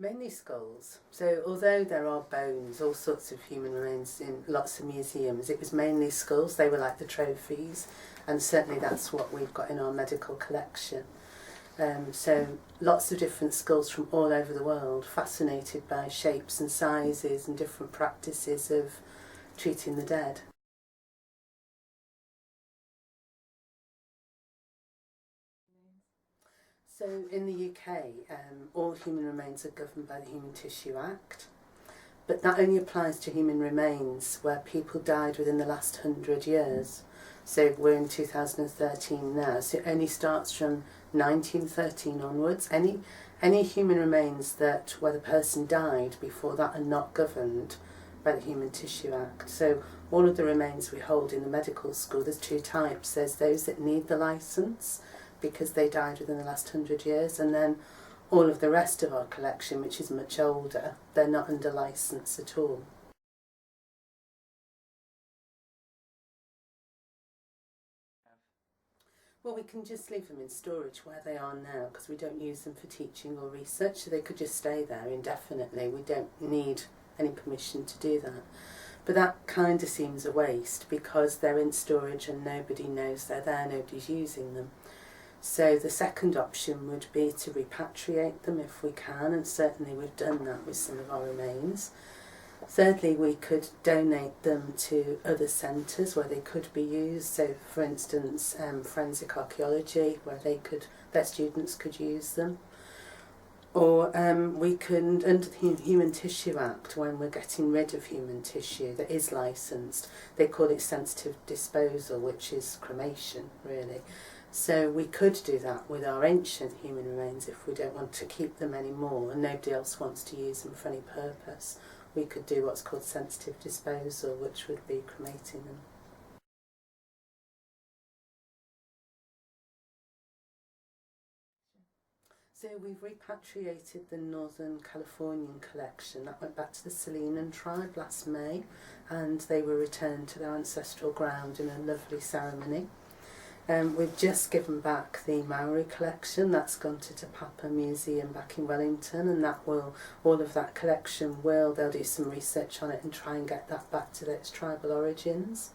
Mainly skulls. So although there are bones, all sorts of human remains in lots of museums, it was mainly skulls. They were like the trophies, and certainly that's what we've got in our medical collection. So lots of different skulls from all over the world, fascinated by shapes and sizes and different practices of treating the dead. So in the UK, all human remains are governed by the Human Tissue Act, but that only applies to human remains where people died within the last 100 years. So we're in 2013 now, so it only starts from 1913 onwards. Any human remains that where the person died before that are not governed by the Human Tissue Act. So all of the remains we hold in the medical school, there's two types. There's those that need the licence because they died within the last 100 years, and then all of the rest of our collection, which is much older, they're not under licence at all. Well, we can just leave them in storage where they are now because we don't use them for teaching or research, so they could just stay there indefinitely. We don't need any permission to do that. But that kind of seems a waste because they're in storage and nobody knows they're there, nobody's using them. So the second option would be to repatriate them if we can, and certainly we've done that with some of our remains. Thirdly, we could donate them to other centres where they could be used. So, for instance, forensic archaeology, where their students could use them. Or we can, under the Human Tissue Act, when we're getting rid of human tissue that is licensed, they call it sensitive disposal, which is cremation, really. So we could do that with our ancient human remains if we don't want to keep them anymore and nobody else wants to use them for any purpose. We could do what's called sensitive disposal, which would be cremating them. So we've repatriated the Northern Californian collection. That went back to the Salinan tribe last May, and they were returned to their ancestral ground in a lovely ceremony. We've just given back the Maori collection. That's gone to Te Papa Museum back in Wellington, and all of that collection they'll do some research on it and try and get that back to its tribal origins.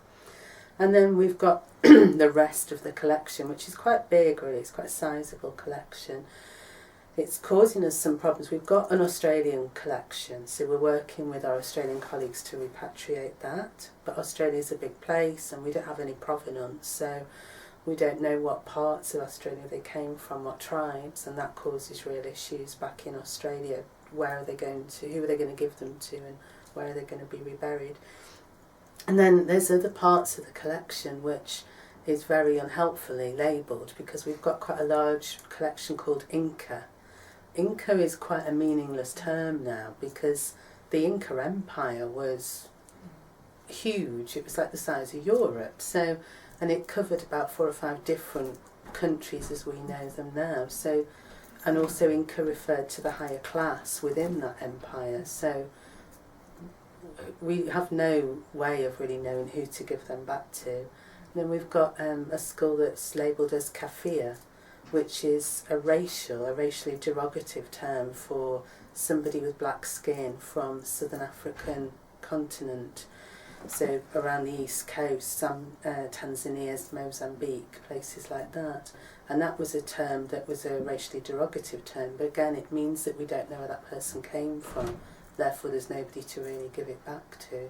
And then we've got the rest of the collection, which is quite big really, it's quite a sizable collection. It's causing us some problems. We've got an Australian collection, so we're working with our Australian colleagues to repatriate that, but Australia's a big place and we don't have any provenance, so we don't know what parts of Australia they came from, what tribes, and that causes real issues back in Australia. Where are they going to, who are they going to give them to, and where are they going to be reburied? And then there's other parts of the collection which is very unhelpfully labelled because we've got quite a large collection called Inca. Inca is quite a meaningless term now because the Inca Empire was huge. It was like the size of Europe. And it covered about 4 or 5 different countries as we know them now. So, and also Inca referred to the higher class within that empire. So we have no way of really knowing who to give them back to. And then we've got a skull that's labelled as kafir, which is a racially derogative term for somebody with black skin from the southern African continent. So around the east coast, Tanzania, Mozambique, places like that. And that was a term that was a racially derogative term, but again it means that we don't know where that person came from, therefore there's nobody to really give it back to.